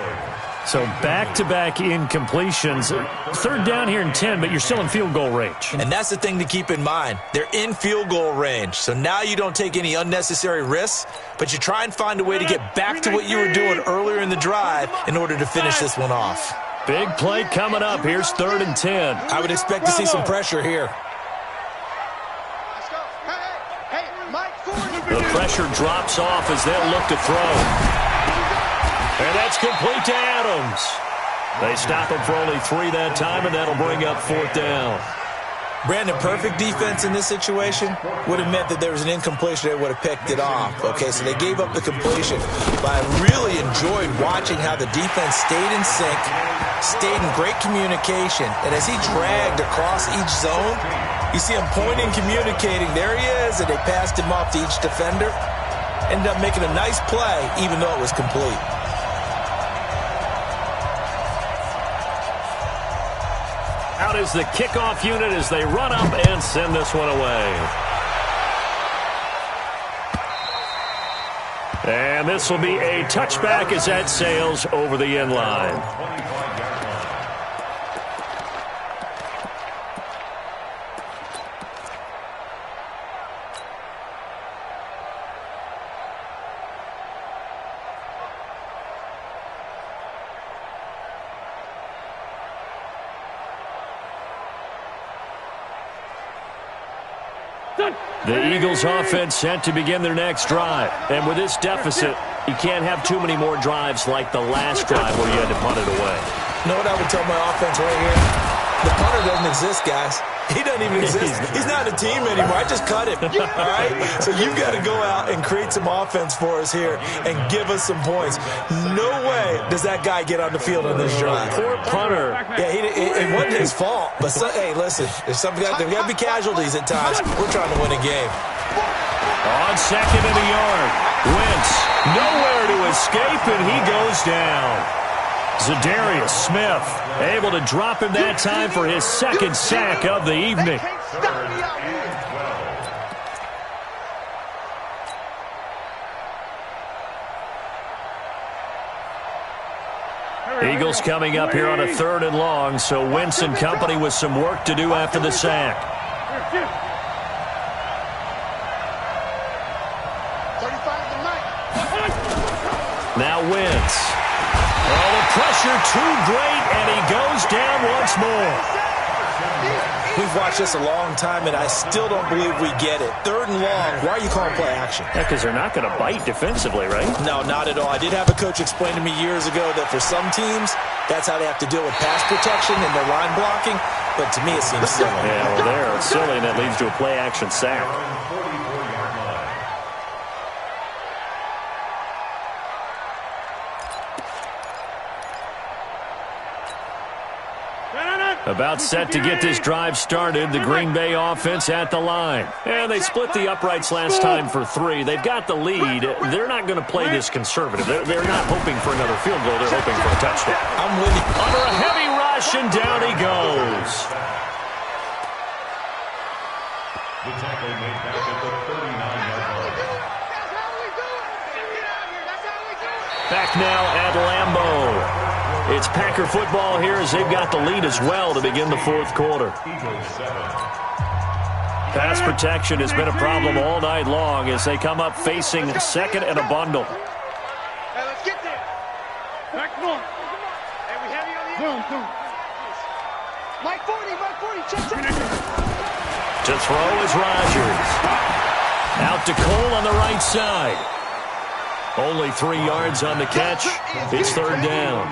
So back-to-back incompletions. Third down here and 10, but you're still in field goal range. And that's the thing to keep in mind. They're in field goal range. So now you don't take any unnecessary risks, but you try and find a way to get back to what you were doing earlier in the drive in order to finish this one off. Big play coming up. Here's 3rd and 10. I would expect to see some pressure here. The pressure drops off as they'll look to throw. And that's complete to Adams. They stop him for only 3 that time, and that'll bring up 4th down. Brandon, perfect defense in this situation would have meant that there was an incompletion. They would have picked it off. Okay, so they gave up the completion. But I really enjoyed watching how the defense stayed in sync, stayed in great communication. And as he dragged across each zone, you see him pointing, communicating. There he is, and they passed him off to each defender. Ended up making a nice play, even though it was complete. Out is the kickoff unit as they run up and send this one away. And this will be a touchback as that sails over the end line. The Eagles offense set to begin their next drive. And with this deficit, you can't have too many more drives like the last drive where you had to punt it away. You know what I would tell my offense right here? The punter doesn't exist, guys. He doesn't even exist. He's not a team anymore. I just cut him. All right? So you've got to go out and create some offense for us here and give us some points. No way does that guy get on the field on this drive. Poor punter. Yeah, it wasn't his fault. But, hey, listen, there's got to be casualties at times. We're trying to win a game. On 2nd and a yard. Wentz nowhere to escape, and he goes down. Zadarius Smith able to drop him that time for his 2nd sack of the evening. Eagles coming up here on a 3rd and long, so Wentz and company with some work to do after the sack. Now Wentz. Oh, the pressure too great, and he goes down once more. We've watched this a long time, and I still don't believe we get it. 3rd and long, why are you calling play action? Yeah, because they're not going to bite defensively, right? No, not at all. I did have a coach explain to me years ago that for some teams, that's how they have to deal with pass protection and their line blocking, but to me it seems silly. Yeah, well, they're silly, and that leads to a play action sack. About set to get this drive started, the Green Bay offense at the line. And they split the uprights last time for 3. They've got the lead. They're not going to play this conservative. They're not hoping for another field goal. They're hoping for a touchdown. I'm with you. Under a heavy rush, and down he goes. The tackle made back at the 39-yard line. Back now at Lambeau. It's Packer football here as they've got the lead as well to begin the 4th quarter. Pass protection has been a problem all night long as they come up facing 2nd and a bundle. Hey, let's get there. Back north. Hey, we heavy on the Boom. Mike 40, check. To throw is Rodgers. Out to Cole on the right side. Only 3 yards on the catch. It's 3rd down.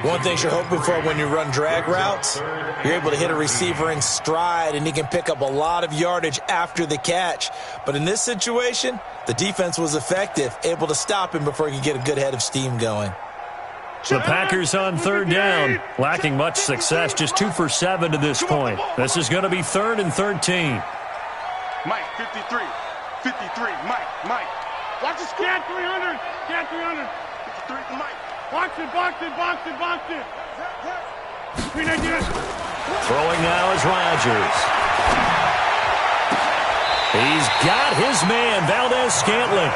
One thing you're hoping for when you run drag routes, you're able to hit a receiver in stride, and he can pick up a lot of yardage after the catch. But in this situation, the defense was effective, able to stop him before he could get a good head of steam going. The Packers on 3rd down, lacking much success, just 2 for 7 to this point. This is going to be 3rd and 13. Mike, 53, Mike. Watch the scan 300. Scan 300. 53 to Mike. Box it. 390. Throwing now is Rodgers. He's got his man, Valdez-Scantling.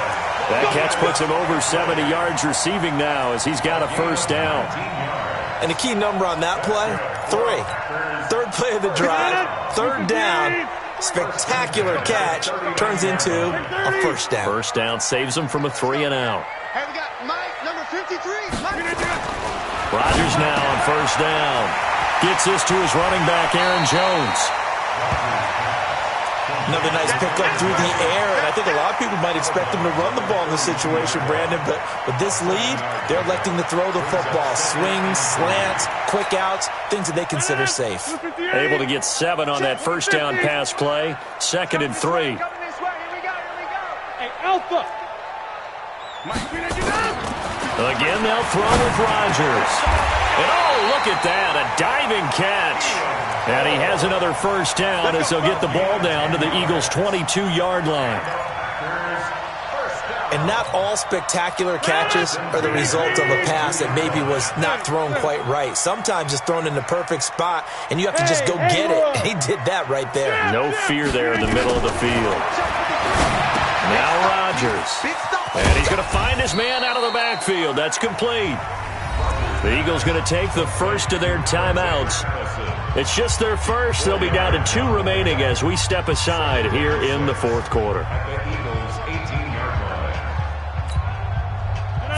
That catch puts him over 70 yards receiving now as he's got a first down. And the key number on that play, 3. Third play of the drive, third down. Spectacular catch turns into a first down. First down saves him from a 3-and-out. Hey, we got Mike, number 53. Rodgers now on first down. Gets this to his running back, Aaron Jones. Another nice pickup through the air, and I think a lot of people might expect him to run the ball in this situation, Brandon, but with this lead, they're electing to throw the football. Swings, slants, quick outs, things that they consider safe. Able to get 7 on that first down pass play. 2nd and 3. Hey, Alpha. Again, they'll throw with Rodgers. And oh, look at that, a diving catch. And he has another first down as they'll get the ball down to the Eagles' 22-yard line. And not all spectacular catches are the result of a pass that maybe was not thrown quite right. Sometimes it's thrown in the perfect spot, and you have to just go get it. And he did that right there. No fear there in the middle of the field. Now Rodgers. And he's going to find his man out of the backfield. That's complete. The Eagles going to take the first of their timeouts. It's just their first. They'll be down to 2 remaining as we step aside here in the fourth quarter.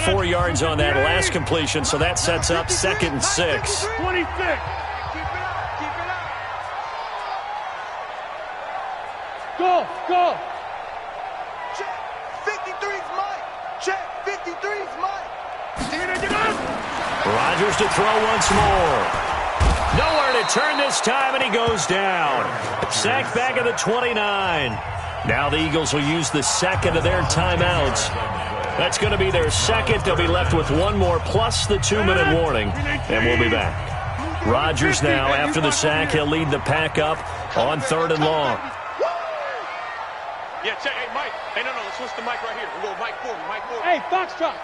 4 yards on that last completion, so that sets up 2nd and 6. 26. Go, go. Check, 53's Mike. Check, 53's Mike. Rodgers to throw once more. Nowhere to turn this time, and he goes down. Sacked back at the 29. Now the Eagles will use the 2nd of their timeouts. That's going to be their 2nd. They'll be left with 1 more plus the 2-minute warning, and we'll be back. Rodgers now, after the sack, he'll lead the pack up on 3rd and long. Yeah, check. Hey, Mike. Hey, no, let's switch the mic right here. We'll go Mike forward, Mike forward. Hey, Foxtrot.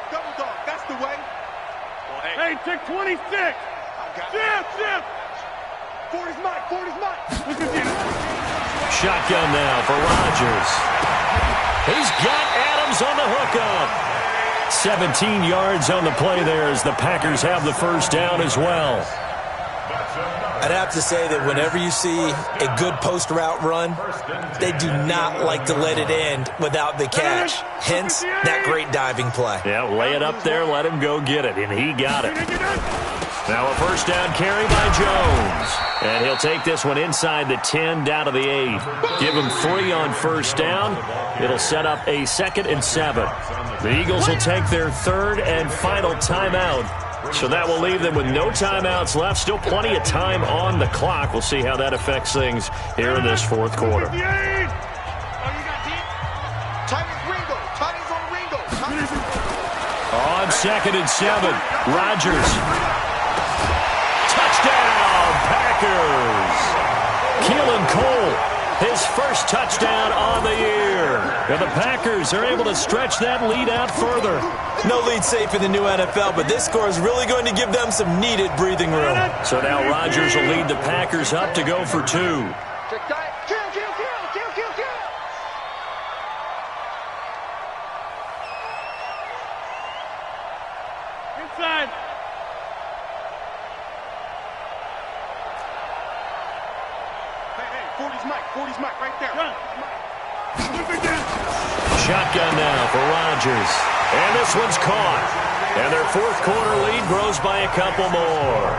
Double dog, that's the way. Well, hey, check 26. Zip. 40's Mike. Shotgun now for Rodgers. He's got Adams on the hookup. 17 yards on the play there as the Packers have the first down as well. I'd have to say that whenever you see a good post route run, they do not like to let it end without the catch. Hence, that great diving play. Yeah, lay it up there, let him go get it, and he got it. Now a first down carry by Jones. And he'll take this one inside the 10 down to the 8. Give him 3 on first down. It'll set up a 2nd and 7. The Eagles will take their 3rd and final timeout. So that will leave them with no timeouts left. Still plenty of time on the clock. We'll see how that affects things here in this fourth quarter. On 2nd and 7, Rodgers. Touchdown, Packers. Keelan Cole, his first touchdown on the year. And the Packers are able to stretch that lead out further. No lead safe in the new NFL, but this score is really going to give them some needed breathing room. So now Rodgers will lead the Packers up to go for 2. Kill. Inside. Hey, 40's Mike right there. Shotgun now for Rodgers. And this one's caught. And their fourth quarter lead grows by a couple more.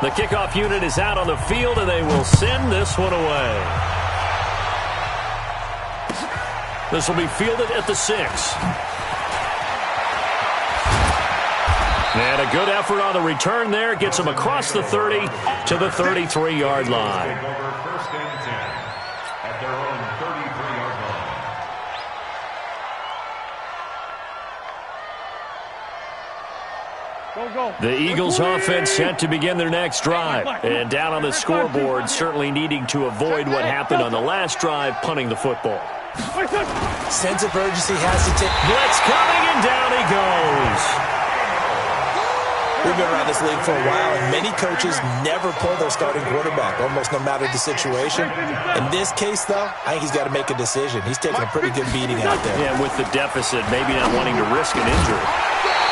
The kickoff unit is out on the field, and they will send this one away. This will be fielded at the 6. And a good effort on the return there. Gets him across the 30 to the 33-yard line. First and 10 at their own 33-yard line. Go. The Eagles offense set to begin their next drive. And down on the scoreboard, certainly needing to avoid what happened on the last drive, punting the football. Sense of urgency has to take. Blitz coming, and down he goes. We've been around this league for a while, and many coaches never pull their starting quarterback, almost no matter the situation. In this case, though, I think he's got to make a decision. He's taking a pretty good beating out there. Yeah, with the deficit, maybe not wanting to risk an injury.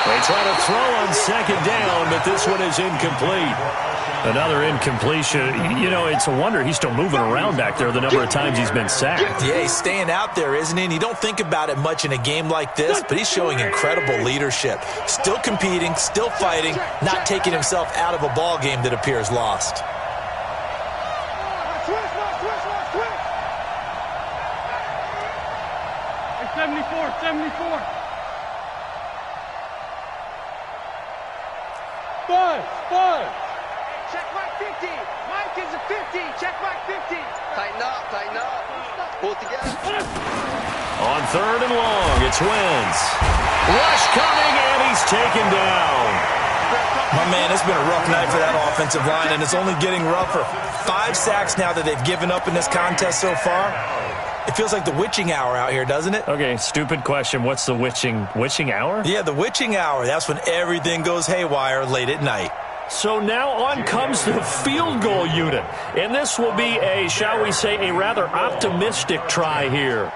They try to throw on second down, but this one is incomplete. Another incompletion. You know, it's a wonder he's still moving around back there the number of times he's been sacked. Yeah, he's staying out there, isn't he? And you don't think about it much in a game like this, but he's showing incredible leadership. Still competing, still fighting, not taking himself out of a ball game that appears lost. Hey, 74. Five. Check Mike 50. Mike is a 50. Check Mike 50. Tighten up. Pull it together. On third and long, it's Wentz. Rush coming, and he's taken down. My man, it's been a rough night for that offensive line, and it's only getting rougher. 5 sacks now that they've given up in this contest so far. It feels like the witching hour out here, doesn't it? Okay, stupid question. What's the witching hour? Yeah, the witching hour. That's when everything goes haywire late at night. So now on comes the field goal unit. And this will be a, shall we say, a rather optimistic try here.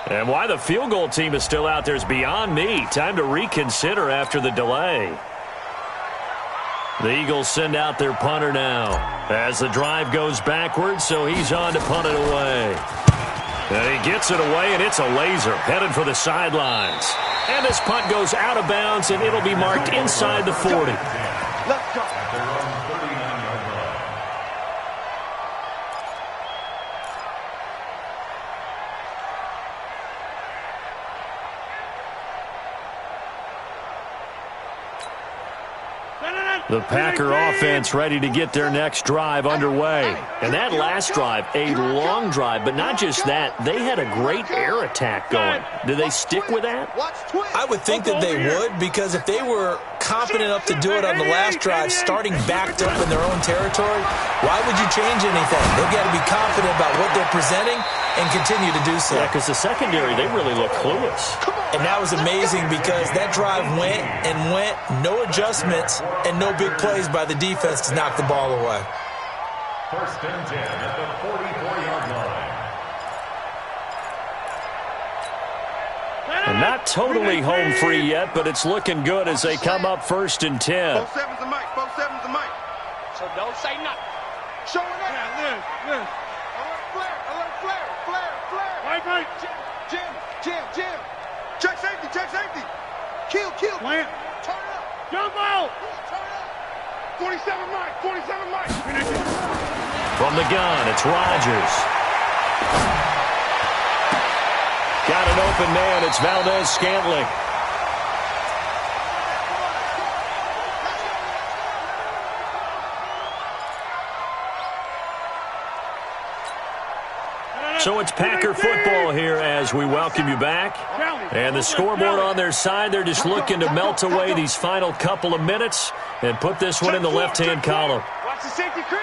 And why the field goal team is still out there is beyond me. Time to reconsider after the delay. The Eagles send out their punter now as the drive goes backwards, so he's on to punt it away. And he gets it away, and it's a laser headed for the sidelines. And this punt goes out of bounds, and it'll be marked inside the 40. Let's go. The Packer offense ready to get their next drive underway. And that last drive, a long drive, but not just that. They had a great air attack going. Do they stick with that? I would think that they would, because if they were confident enough to do it on the last drive, starting backed up in their own territory, why would you change anything? They've got to be confident about what they're presenting and continue to do so. Yeah, because the secondary, they really look clueless. And that was amazing because that drive went and went, no adjustments, and no big plays by the defense to knock the ball away. First and 10 at the 44-yard line. And not totally home free yet, but it's looking good as they come up first and 10. 4-7's the mic. 4-7's the mic. So don't say nothing. Showing up. Yeah, Liz. Alert flare. Mike. Jim. Check safety. Kill. Plant. Turn it up. Jump out. Turn it up. 47 mic. From the gun, it's Rodgers. Got an open man. It's Valdez-Scantling. So it's Packer football here as we welcome you back. And the scoreboard on their side, they're just looking to melt away these final couple of minutes and put this one in the left-hand column. Watch the safety creep.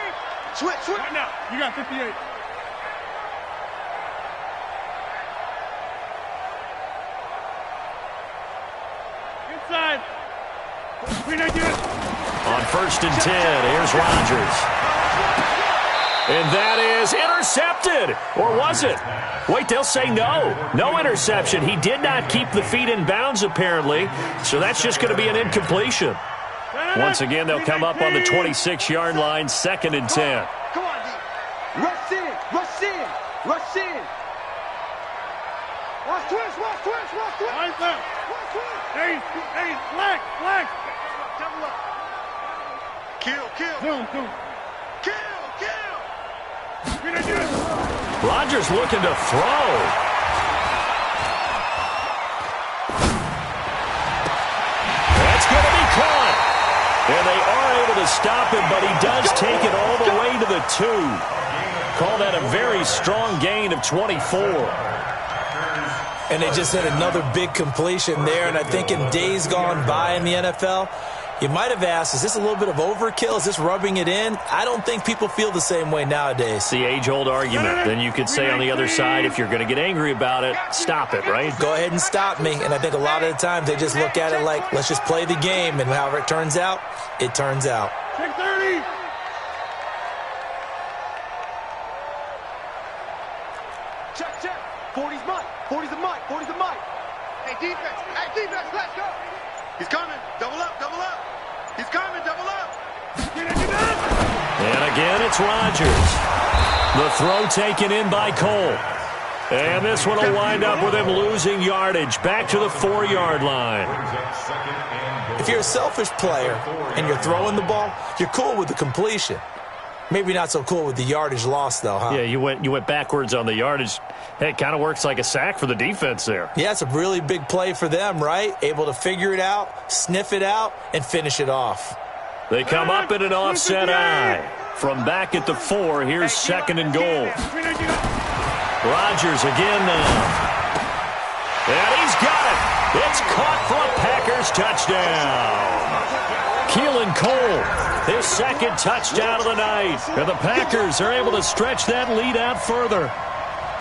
Switch. Right now. You got 58. Inside. On first and 10, here's Rodgers. And that is intercepted. Or was it? Wait, they'll say no. No interception. He did not keep the feet in bounds, apparently. So that's just going to be an incompletion. Once again, they'll come up on the 26-yard line, second and 10. Come on, D. Rush in. Watch twist. Hey, flag. Double up. Kill. Zoom. Rodgers looking to throw. That's going to be caught. And they are able to stop him, but he does take it all the way to the 2. Call that a very strong gain of 24. And they just hit another big completion there. And I think in days gone by in the NFL, you might have asked, is this a little bit of overkill? Is this rubbing it in? I don't think people feel the same way nowadays. It's the age-old argument. Then you could say on the other side, if you're going to get angry about it, stop it, right? Go ahead and stop me. And I think a lot of the times they just look at it like, let's just play the game. And however it turns out, it turns out. Check 30. Check. 40's Mike. 40's a Mike. 40's a Mike. Hey, defense, let's go. He's coming. Double up. He's coming, double up. And again, it's Rodgers. The throw taken in by Cole. And this one will wind up with him losing yardage back to the 4-yard line. If you're a selfish player and you're throwing the ball, you're cool with the completion. Maybe not so cool with the yardage loss, though, huh? Yeah, you went backwards on the yardage. Hey, it kind of works like a sack for the defense there. Yeah, it's a really big play for them, right? Able to figure it out, sniff it out, and finish it off. They come up in an offset eye. From back at the 4, here's 2nd and goal. Rodgers again now. And he's got it. It's caught for a Packers touchdown. Keelan Cole, his 2nd touchdown of the night. And the Packers are able to stretch that lead out further.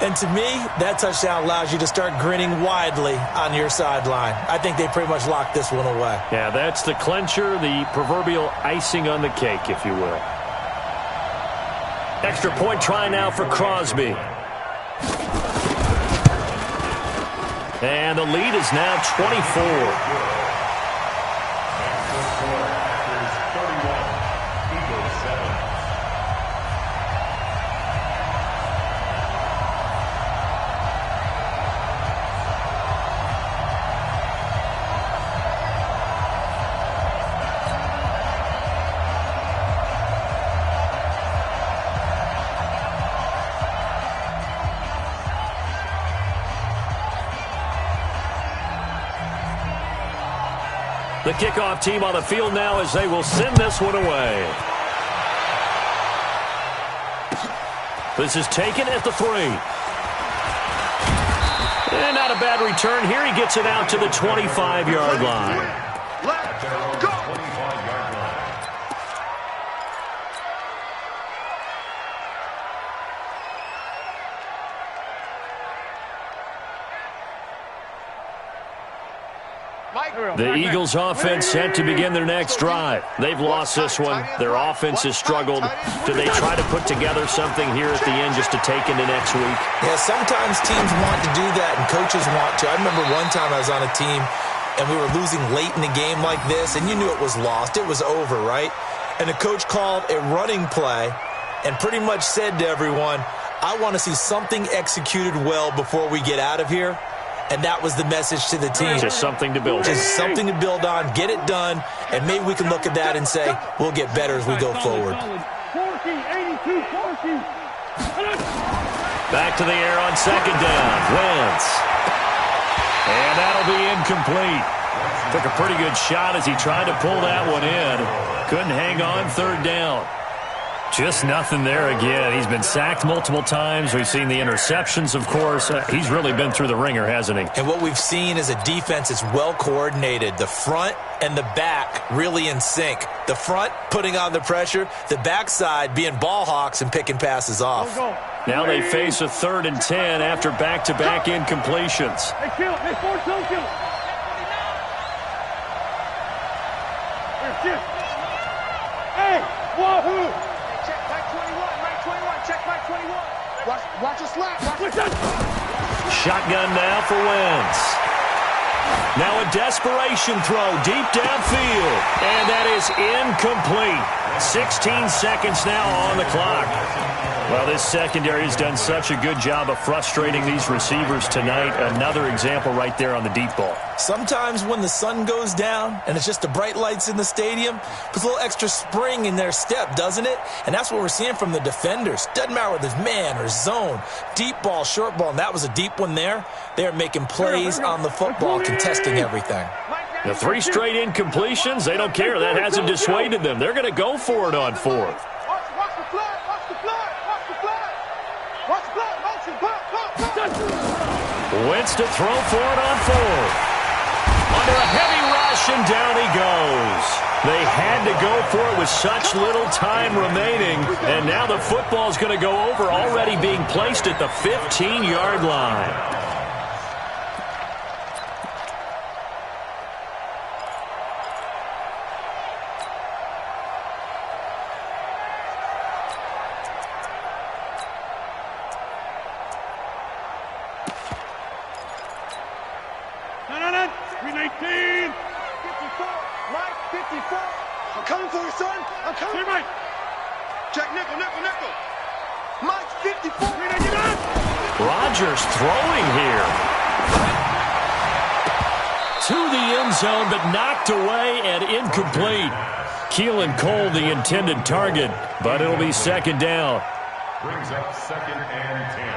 And to me, that touchdown allows you to start grinning widely on your sideline. I think they pretty much locked this one away. Yeah, that's the clincher, the proverbial icing on the cake, if you will. Extra point try now for Crosby. And the lead is now 24. The kickoff team on the field now as they will send this one away. This is taken at the 3. And not a bad return here. He gets it out to the 25-yard line. Let's go. The Eagles offense set to begin their next drive. They've lost this one. Their offense has struggled. Do they try to put together something here at the end just to take into next week? Yeah, sometimes teams want to do that and coaches want to. I remember one time I was on a team and we were losing late in the game like this and you knew it was lost. It was over, right? And the coach called a running play and pretty much said to everyone, I want to see something executed well before we get out of here. And that was the message to the team. Just something to build on. Just something to build on, get it done, and maybe we can look at that and say, we'll get better as we go forward. Back to the air on 2nd down. Wentz. And that'll be incomplete. Took a pretty good shot as he tried to pull that one in. Couldn't hang on 3rd down. Just nothing there again. He's been sacked multiple times. We've seen the interceptions, of course. He's really been through the ringer, hasn't he? And what we've seen is a defense that's well coordinated. The front and the back really in sync. The front putting on the pressure. The backside being ball hawks and picking passes off. Now they face a 3rd and 10 after back-to-back incompletions. Hey, wahoo! Watch your slap. Shotgun now for Wentz. Now a desperation throw deep downfield. And that is incomplete. 16 seconds now on the clock. Well, this secondary has done such a good job of frustrating these receivers tonight. Another example right there on the deep ball. Sometimes when the sun goes down and it's just the bright lights in the stadium, puts a little extra spring in their step, doesn't it? And that's what we're seeing from the defenders. Doesn't matter whether it's man or zone, deep ball, short ball, and that was a deep one there. They're making plays on the football, contesting everything. The 3 straight incompletions, they don't care. That hasn't dissuaded them. They're going to go for it on 4th. Watch the flag. Watch the flag. Watch the flag. Watch the flag. Motion. Pop. Wentz to throw for it on 4th. Under a heavy rush, and down he goes. They had to go for it with such little time remaining, and now the football's going to go over, already being placed at the 15-yard line. I'm coming for you, son. I'm coming. Right. Check nickel. Mike 54. Rodgers throwing here. To the end zone, but knocked away and incomplete. Keelan Cole, the intended target, but it'll be 2nd down. Brings up 2nd and 10.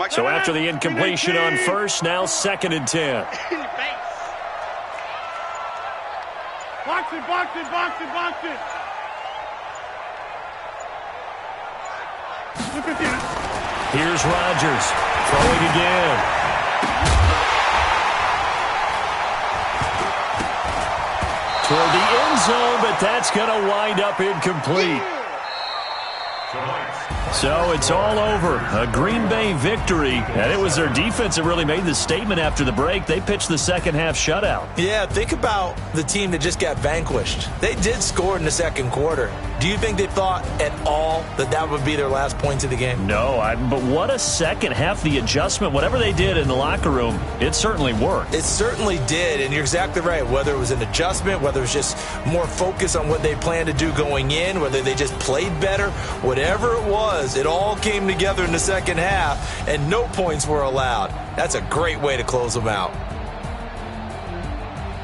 So after the incompletion on 1st, now 2nd and 10. Box it. Here's Rodgers throwing again. Toward the end zone, but that's going to wind up incomplete. So it's all over. A Green Bay victory, and it was their defense that really made the statement after the break. They pitched the second half shutout. Yeah, think about the team that just got vanquished. They did score in the second quarter. Do you think they thought at all that that would be their last points of the game? No, but what a second half. The adjustment, whatever they did in the locker room, it certainly worked. It certainly did, and you're exactly right. Whether it was an adjustment, whether it was just more focus on what they planned to do going in, whether they just played better, whatever it was, it all came together in the second half, and no points were allowed. That's a great way to close them out.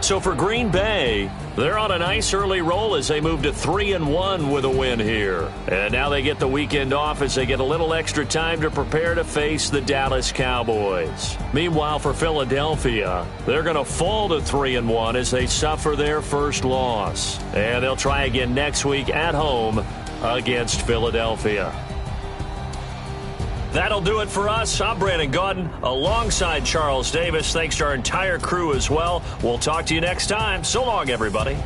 So for Green Bay, they're on a nice early roll as they move to 3-1 with a win here. And now they get the weekend off as they get a little extra time to prepare to face the Dallas Cowboys. Meanwhile, for Philadelphia, they're going to fall to 3-1 as they suffer their first loss. And they'll try again next week at home against Philadelphia. That'll do it for us. I'm Brandon Gaudin alongside Charles Davis. Thanks to our entire crew as well. We'll talk to you next time. So long, everybody.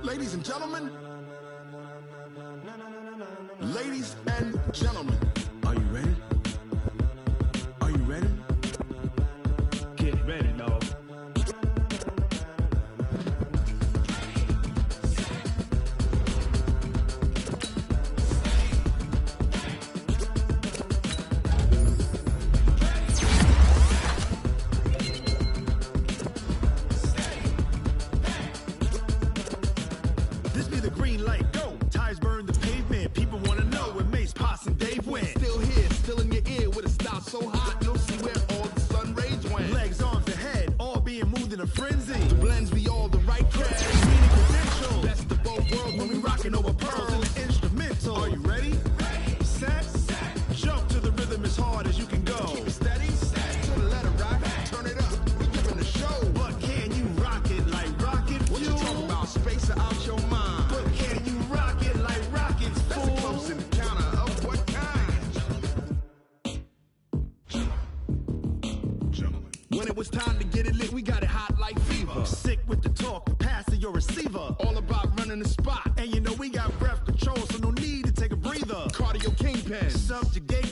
Ladies and gentlemen. Ladies and gentlemen. Are you ready? Are you ready? Get ready, dog. This be the green light, go. Tires burn the pavement. People wanna know where Mace, Potts, and Dave went. Still here, still in your ear with a style so hot, you'll see where all the sun rays went. Legs, arms, the head, all being moved in a frenzy. The blends be all the right crash, meaning potential. Best of both worlds when we rockin' over pearls in the instrumental. Are you ready? Set. Jump to the rhythm as hard as you can go. Keep it steady, to the letter rock, turn it up, we giving the show. But can you rock it like rocket fuel? What you talking about? Space out your mind. But can you rock it like rockets, That's fool? a close encounter of what kind? Gentlemen. When it was time to get it lit, we got it hot like fever. Sick with the talk, pass to your receiver. All about running the spot. And you know we got breath control, so no need to take a breather. Cardio kingpin. Subjugate